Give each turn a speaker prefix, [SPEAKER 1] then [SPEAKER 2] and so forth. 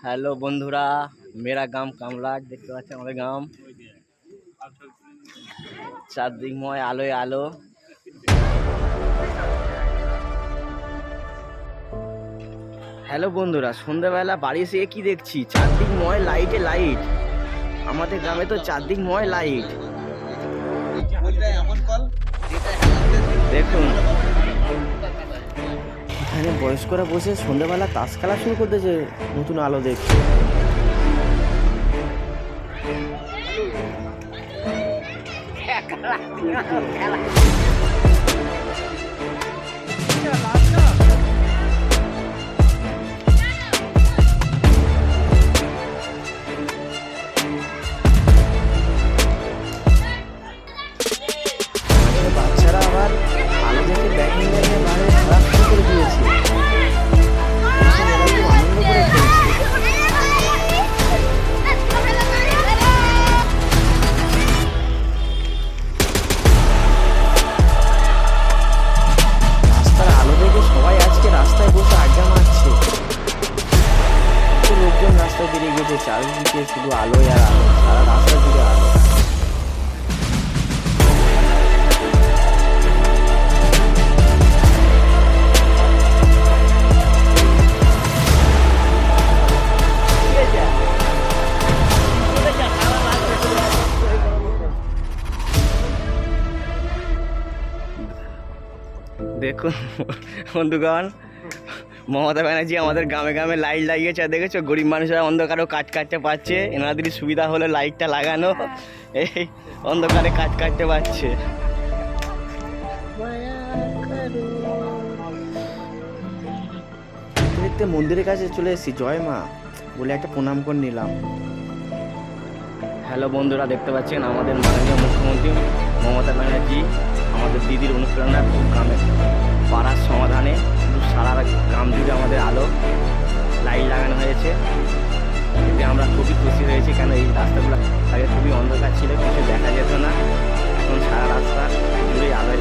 [SPEAKER 1] Hello बंधुरा मेरा गांव कामलाट देखते पाচ্ছেন আমাদের গ্রাম চারদিকময় আলোয় আলো। হ্যালো বন্ধুরা, সন্ধ্যাবেলা বাড়ি এসে কি দেখছি? চারদিকময় লাইটে লাইট। আমাদের গ্রামে তো চারদিকময় লাইট। দেখুন এখানে বয়স্করা বসে সন্ধ্যাবেলা তাস খেলা শুরু করতেছে নতুন আলো দেখে। বাচ্চারা আবার আলো দেখে ব্যাটিং লাইনে বাইরে খেলা শুরু করে দিয়েছে। আনন্দ করে খেলছে। রাস্তার আলো দেখে সবাই আজকে রাস্তায় বসে আড্ডা মারছে। লোকজন রাস্তায় বেরিয়ে গেছে, চারিদিকে শুধু আলোই আর আলো, সারা রাস্তা জুড়ে আলো। দেখুন বন্ধুগণ, মমতা ব্যানার্জি আমাদের গ্রামে গ্রামে লাইট লাগিয়েছে। দেখেছো, গরিব মানুষরা অন্ধকারেও কাজ কাটতে পারছে। এনাদের সুবিধা হলো লাইটটা লাগানো, এই অন্ধকারে কাজ কাটতে পারছে। দেখতে মন্দিরের কাছে চলে এসেছি, জয় মা বলে একটা প্রণাম করে নিলাম। হ্যালো বন্ধুরা, দেখতে পাচ্ছেন আমাদের মাননীয় মুখ্যমন্ত্রী মমতা ব্যানার্জি আমাদের দিদির অনুপ্রেরণায় গ্রামের পাড়ার সমাধানে সারা গ্রাম জুড়ে আমাদের আলো লাইট লাগানো হয়েছে। এতে আমরা খুবই খুশি হয়েছি, কেন এই রাস্তাগুলো আগে খুবই অন্ধকার ছিল, কিছু দেখা যেত না। এখন সারা রাস্তা জুড়ে আলো।